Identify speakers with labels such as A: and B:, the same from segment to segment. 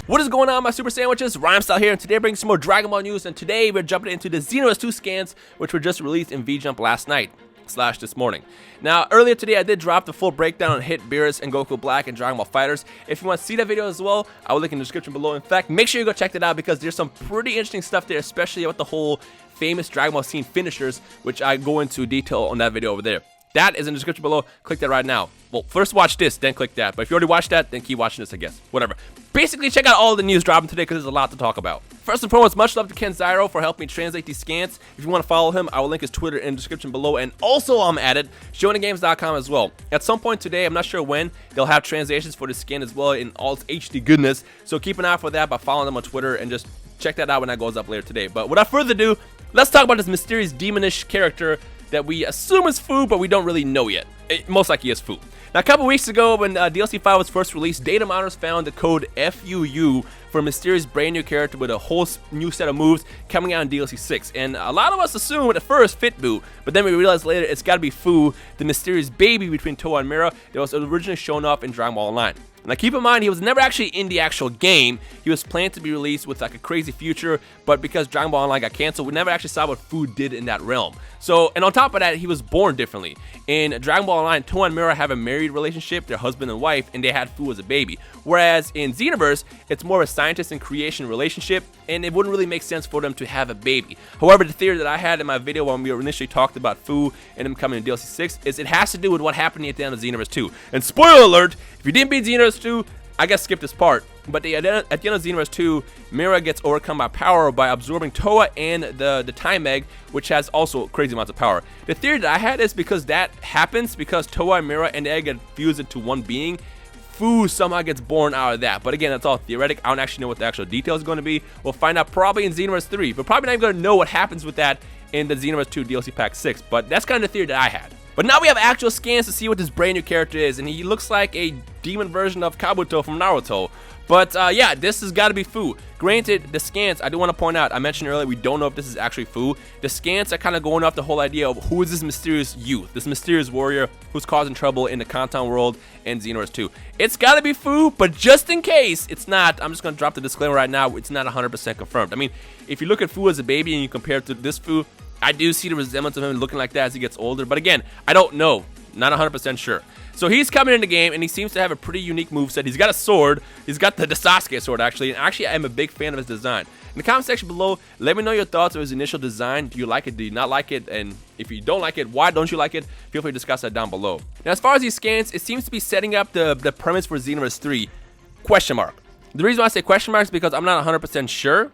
A: What is going on, my super sandwiches? Rhymestyle here, and today we're bringing some more Dragon Ball news, and today we're jumping into the Xenoverse 2 scans, which were just released in V-Jump last night / this morning. Now, earlier today I did drop the full breakdown on Hit, Beerus, and Goku Black and Dragon Ball FighterZ. If you want to see that video as well, I will link in the description below. In fact, make sure you go check that out because there's some pretty interesting stuff there, especially with the whole famous Dragon Ball scene finishers, which I go into detail on that video over there. That is in the description below. Click that right now. Well, first watch this, then click that. But if you already watched that, then keep watching this, I guess. Whatever. Basically, check out all the news dropping today because there's a lot to talk about. First and foremost, much love to Ken Zyro for helping me translate these scans. If you want to follow him, I will link his Twitter in the description below. And also, I'm at it, shonengames.com as well. At some point today, I'm not sure when, they'll have translations for the scan as well in all its HD goodness. So keep an eye out for that by following them on Twitter and just check that out when that goes up later today. But without further ado, let's talk about this mysterious demonish character that we assume is Fu, but we don't really know yet. Most likely is Fu. Now, a couple weeks ago, when DLC 5 was first released, data miners found the code FUU for a mysterious brand new character with a whole new set of moves coming out in DLC 6. And a lot of us assumed at first Fitbu, but then we realized later it's got to be Fu, the mysterious baby between Towa and Mira that was originally shown off in Dragon Ball Online. Now keep in mind, he was never actually in the actual game. He was planned to be released with like a crazy future, but because Dragon Ball Online got canceled, we never actually saw what Fu did in that realm. So, and on top of that, he was born differently. In Dragon Ball Online, Towa and Mira have a married relationship, they're husband and wife, and they had Fu as a baby. Whereas in Xenoverse, it's more of a scientist and creation relationship, and it wouldn't really make sense for them to have a baby. However, the theory that I had in my video when we initially talked about Fu and him coming in DLC 6 is it has to do with what happened at the end of Xenoverse 2. And spoiler alert, if you didn't beat Xenoverse 2, I guess skip this part. But at the end of Xenoverse 2, Mira gets overcome by power by absorbing Towa and the Time Egg, which has also crazy amounts of power. The theory that I had is because that happens, because Towa and Mira and the egg get fused into one being, Fu somehow gets born out of that. But again, that's all theoretic. I don't actually know what the actual details is going to be. We'll find out probably in Xenoverse 3. But probably not even going to know what happens with that in the Xenoverse 2 DLC Pack 6. But that's kind of the theory that I had. But now we have actual scans to see what this brand new character is, and he looks like a demon version of Kabuto from Naruto. But yeah, this has got to be Fu. Granted, the scans, I do want to point out, I mentioned earlier, we don't know if this is actually Fu. The scans are kind of going off the whole idea of who is this mysterious youth, this mysterious warrior who's causing trouble in the Kantan world and Xenoverse 2. It's got to be Fu, but just in case it's not, I'm just going to drop the disclaimer right now, it's not 100% confirmed. I mean, if you look at Fu as a baby and you compare it to this Fu, I do see the resemblance of him looking like that as he gets older, but again, I don't know, not 100% sure. So he's coming in the game, and he seems to have a pretty unique moveset. He's got a sword, he's got the Sasuke sword actually, and actually I am a big fan of his design. In the comment section below, let me know your thoughts of his initial design. Do you like it, do you not like it, and if you don't like it, why don't you like it? Feel free to discuss that down below. Now as far as these scans, it seems to be setting up the premise for Xenoverse 3, question mark. The reason why I say question marks is because I'm not 100% sure.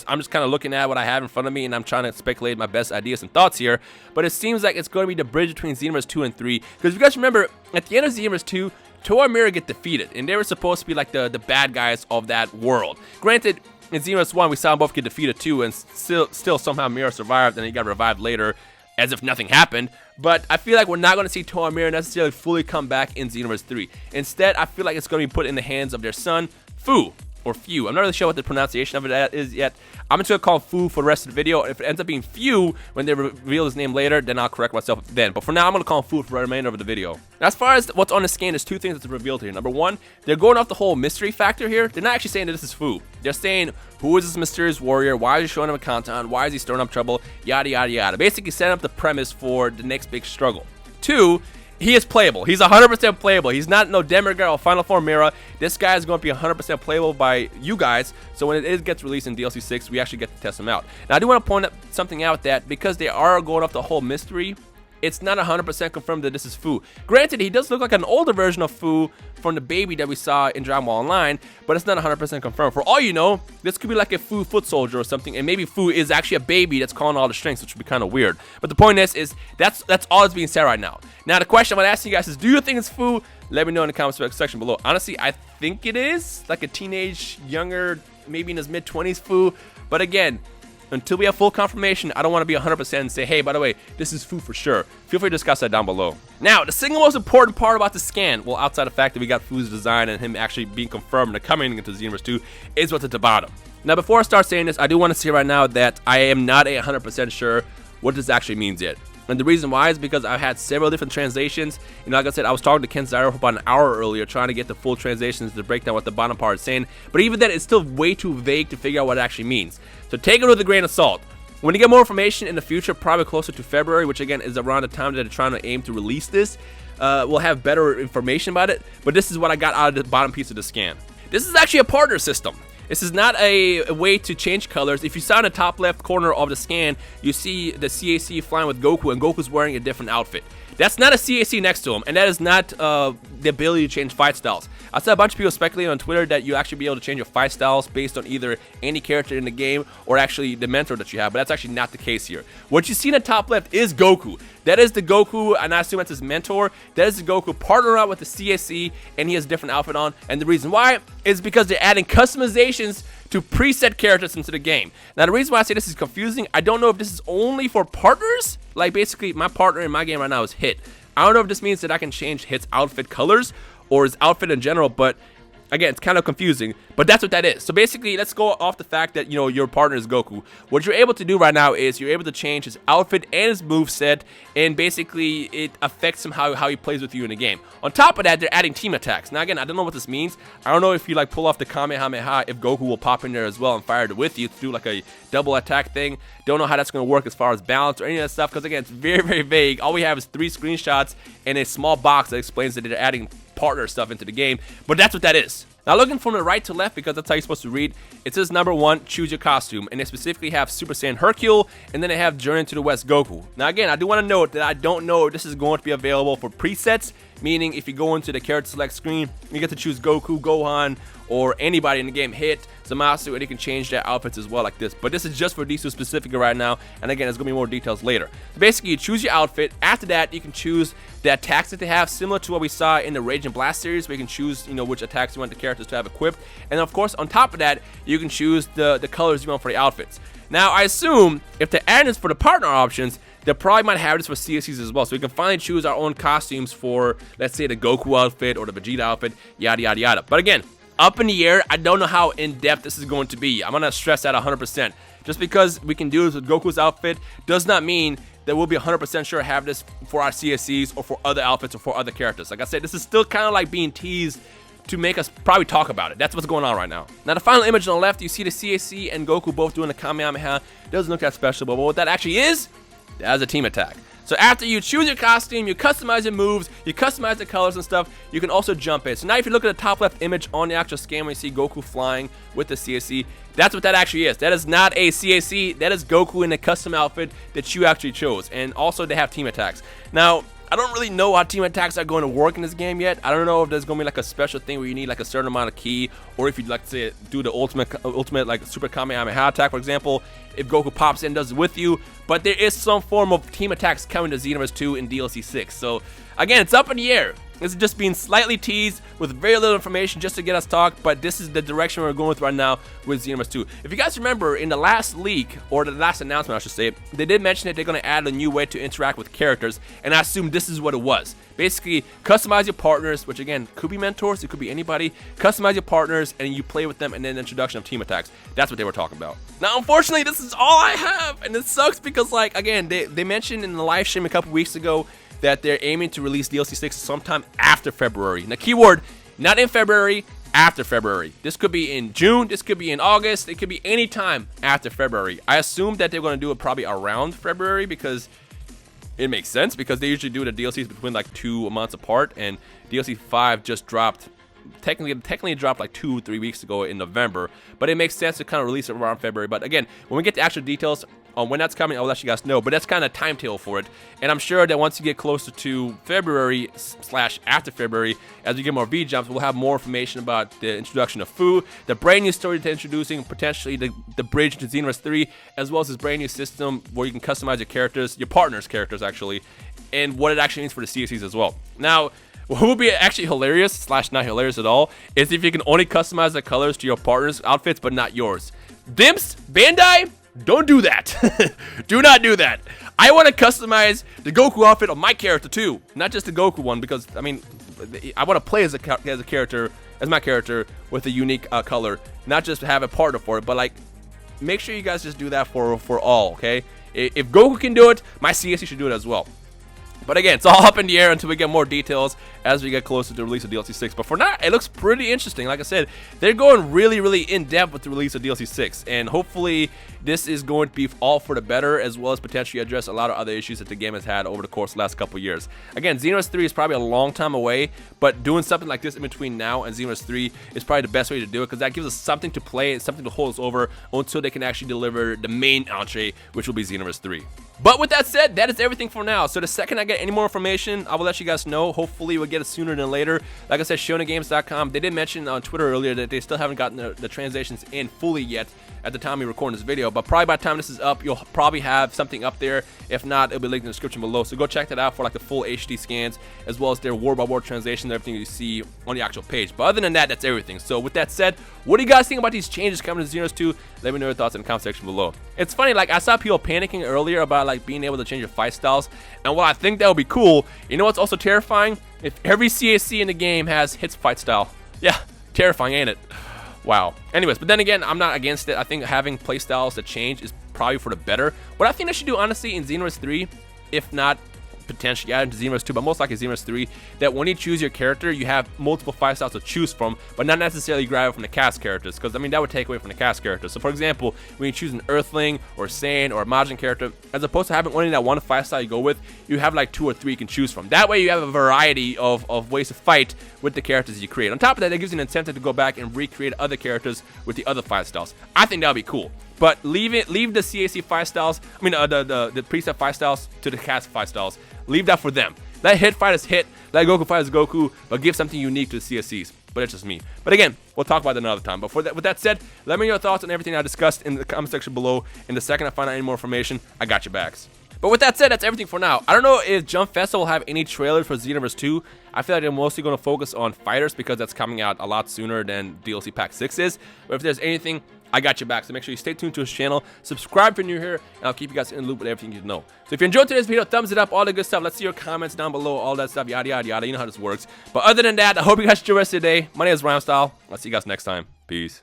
A: I'm just kind of looking at what I have in front of me, and I'm trying to speculate my best ideas and thoughts here. But it seems like it's going to be the bridge between Xenoverse 2 and 3. Because if you guys remember, at the end of Xenoverse 2, Towa and Mira get defeated, and they were supposed to be like the bad guys of that world. Granted, in Xenoverse 1, we saw them both get defeated too, and still somehow Mira survived, and he got revived later as if nothing happened. But I feel like we're not going to see Towa and Mira necessarily fully come back in Xenoverse 3. Instead, I feel like it's going to be put in the hands of their son, Fu. Or Few. I'm not really sure what the pronunciation of it is yet. I'm just going to call him Fu for the rest of the video. If it ends up being Few when they reveal his name later, then I'll correct myself then. But for now, I'm going to call him Fu for the remainder of the video. Now, as far as what's on the scan, there's two things that's revealed here. Number one, they're going off the whole mystery factor here. They're not actually saying that this is Fu. They're saying, who is this mysterious warrior? Why is he showing up a Kantan? Why is he stirring up trouble? Yada, yada, yada. Basically setting up the premise for the next big struggle. Two, he is playable. He's 100% playable. He's not no demigod or Final Form Mira. This guy is going to be 100% playable by you guys. So when it gets released in DLC 6, we actually get to test him out. Now, I do want to point something out that because they are going off the whole mystery, it's not 100% confirmed that this is Fu. Granted, he does look like an older version of Fu from the baby that we saw in Dragon Ball Online, but it's not 100% confirmed. For all you know, this could be like a Fu foot soldier or something, and maybe Fu is actually a baby that's calling all the strings, which would be kind of weird. But the point is that's all that's being said right now. Now, the question I'm going to ask you guys is, do you think it's Fu? Let me know in the comment section below. Honestly, I think it is. Like a teenage, younger, maybe in his mid-20s Fu. But again, until we have full confirmation, I don't want to be 100% and say, hey, by the way, this is Fu for sure. Feel free to discuss that down below. Now, the single most important part about the scan, well, outside the fact that we got Fu's design and him actually being confirmed and coming into Xenoverse 2, is what's at the bottom. Now, before I start saying this, I do want to say right now that I am not 100% sure what this actually means yet. And the reason why is because I've had several different translations. You know, like I said, I was talking to Ken Zyro for about an hour earlier trying to get the full translations to break down what the bottom part is saying. But even then, it's still way too vague to figure out what it actually means. So take it with a grain of salt. When you get more information in the future, probably closer to February, which again is around the time that they're trying to aim to release this, we'll have better information about it. But this is what I got out of the bottom piece of the scan. This is actually a partner system. This is not a way to change colors. If you saw in the top left corner of the scan, you see the CAC flying with Goku, and Goku's wearing a different outfit. That's not a CAC next to him, and that is not the ability to change fight styles. I saw a bunch of people speculating on Twitter that you actually be able to change your fight styles based on either any character in the game or actually the mentor that you have, but that's actually not the case here. What you see in the top left is Goku. That is the Goku, and I assume that's his mentor. That is the Goku partnered up with the CAC, and he has a different outfit on. And the reason why is because they're adding customizations to preset characters into the game. Now, the reason why I say this is confusing, I don't know if this is only for partners. Like, basically, my partner in my game right now is Hit. I don't know if this means that I can change Hit's outfit colors or his outfit in general, but again, it's kind of confusing, but that's what that is. So basically, let's go off the fact that, you know, your partner is Goku. What you're able to do right now is you're able to change his outfit and his moveset, and basically it affects him how he plays with you in the game. On top of that, they're adding team attacks. Now again, I don't know what this means. I don't know if you like pull off the Kamehameha, if Goku will pop in there as well and fire it with you to do like a double attack thing. Don't know how that's going to work as far as balance or any of that stuff, because again, it's very, very vague. All we have is 3 screenshots and a small box that explains that they're adding partner stuff into the game, but that's what that is. Now, looking from the right to left, because that's how you're supposed to read, it says number 1, choose your costume, and they specifically have Super Saiyan Hercule, and then they have Journey to the West Goku. Now again, I do want to note that I don't know if this is going to be available for presets, meaning if you go into the character select screen, you get to choose Goku, Gohan, or anybody in the game, Hit, Zamasu, and you can change their outfits as well like this. But this is just for these two specifically right now, and again, there's going to be more details later. So basically, you choose your outfit. After that, you can choose the attacks that they have, similar to what we saw in the Rage and Blast series, where you can choose, you know, which attacks you want the characters to have equipped. And of course, on top of that, you can choose the colors you want for the outfits. Now, I assume if they're adding this for the partner options, they probably might have this for CSCs as well, so we can finally choose our own costumes for, let's say, the Goku outfit or the Vegeta outfit, yada, yada, yada. But again, up in the air, I don't know how in-depth this is going to be. I'm going to stress that 100%. Just because we can do this with Goku's outfit does not mean that we'll be 100% sure to have this for our CSCs or for other outfits or for other characters. Like I said, this is still kind of like being teased to make us probably talk about it. That's what's going on right now. Now, the final image on the left, you see the CAC and Goku both doing the Kamehameha. Doesn't look that special, but what that actually is, that's a team attack. So after you choose your costume, you customize your moves, you customize the colors and stuff, you can also jump in. So now if you look at the top left image on the actual scan where you see Goku flying with the CAC, that's what that actually is. That is not a CAC, that is Goku in a custom outfit that you actually chose. And also they have team attacks. Now, I don't really know how team attacks are going to work in this game yet. I don't know if there's going to be like a special thing where you need like a certain amount of ki, or if you'd like to say do the ultimate like Super Kamehameha attack, for example, if Goku pops in and does it with you. But there is some form of team attacks coming to Xenoverse 2 in DLC 6. So again, it's up in the air. This is just being slightly teased with very little information just to get us talked, but this is the direction we're going with right now with Xenoverse 2. If you guys remember, in the last leak, or the last announcement I should say, they did mention that they're going to add a new way to interact with characters, and I assume this is what it was. Basically, customize your partners, which again, could be mentors, it could be anybody. Customize your partners, and you play with them, and then the introduction of team attacks. That's what they were talking about. Now, unfortunately, this is all I have, and it sucks because, like, again, they mentioned in the live stream a couple weeks ago that they're aiming to release DLC 6 sometime after February. Now, keyword, not in February, after February. This could be in June, this could be in August, it could be any time after February. I assume that they're going to do it probably around February because it makes sense, because they usually do the DLCs between like 2 months apart, and DLC 5 just dropped. Technically it dropped like 2-3 weeks ago in November, but it makes sense to kind of release it around February. But again, when we get the actual details on when that's coming, I'll let you guys know, but that's kind of timetable for it. And I'm sure that once you get closer to February / after February, as we get more V-jumps, we'll have more information about the introduction of Fu, the brand new story they're introducing, potentially the bridge to Xenoverse 3, as well as this brand new system where you can customize your characters, your partners' characters actually, and what it actually means for the CSCs as well. Now, what would be actually hilarious / not hilarious at all is if you can only customize the colors to your partner's outfits but not yours. Dimps, Bandai, don't do that. Do not do that. I want to customize the Goku outfit on my character too, not just the Goku one, because I mean, I want to play as my character with a unique color, not just have a partner for it, but like make sure you guys just do that for all, okay? If Goku can do it, my CSC should do it as well. But again, it's all up in the air until we get more details as we get closer to the release of DLC 6. But for now, it looks pretty interesting. Like I said, they're going really, really in-depth with the release of DLC 6. And hopefully, this is going to be all for the better, as well as potentially address a lot of other issues that the game has had over the course of the last couple of years. Again, Xenoverse 3 is probably a long time away, but doing something like this in between now and Xenoverse 3 is probably the best way to do it, because that gives us something to play and something to hold us over until they can actually deliver the main entree, which will be Xenoverse 3. But with that said, that is everything for now. So the second I get any more information, I will let you guys know. Hopefully we'll get it sooner than later. Like I said, ShonenGames.com, they did mention on Twitter earlier that they still haven't gotten the translations in fully yet at the time we recording this video. But probably by the time this is up, you'll probably have something up there. If not, it'll be linked in the description below. So go check that out for like the full HD scans, as well as their word-by-word translation, everything you see on the actual page. But other than that, that's everything. So with that said, what do you guys think about these changes coming to Xenoverse 2? Let me know your thoughts in the comment section below. It's funny, like I saw people panicking earlier about like being able to change your fight styles, and while I think that would be cool, you know what's also terrifying? If every CAC in the game has hits fight style. Yeah, terrifying, ain't it? Wow. Anyways, but then again, I'm not against it. I think having playstyles that change is probably for the better. What I think they should do, honestly, in Xenoverse 3, if not potentially add into Xenoverse 2, but most likely Xenoverse 3, that when you choose your character, you have multiple fight styles to choose from, but not necessarily grab it from the cast characters, because I mean that would take away from the cast characters. So for example, when you choose an Earthling or Saiyan or a Majin character, as opposed to having only that one fight style you go with, you have like 2 or 3 you can choose from. That way you have a variety of ways to fight with the characters you create. On top of that, it gives you an incentive to go back and recreate other characters with the other fight styles. I think that would be cool. But leave the CAC fight styles, I mean the preset fight styles to the cast fight styles. Leave that for them. Let hit fighters hit, let Goku fighters Goku, but give something unique to the CSCs. But it's just me. But again, we'll talk about that another time. But with that said, let me know your thoughts on everything I discussed in the comment section below. And the second I find out any more information, I got your backs. But with that said, that's everything for now. I don't know if Jump Festival will have any trailers for Xenoverse 2. I feel like they're mostly going to focus on fighters because that's coming out a lot sooner than DLC Pack 6 is. But if there's anything, I got your back. So make sure you stay tuned to his channel. Subscribe if you're new here, and I'll keep you guys in the loop with everything you know. So if you enjoyed today's video, thumbs it up, all the good stuff. Let's see your comments down below, all that stuff, yada, yada, yada. You know how this works. But other than that, I hope you guys enjoy the rest of the day. My name is Rhymestyle. I'll see you guys next time. Peace.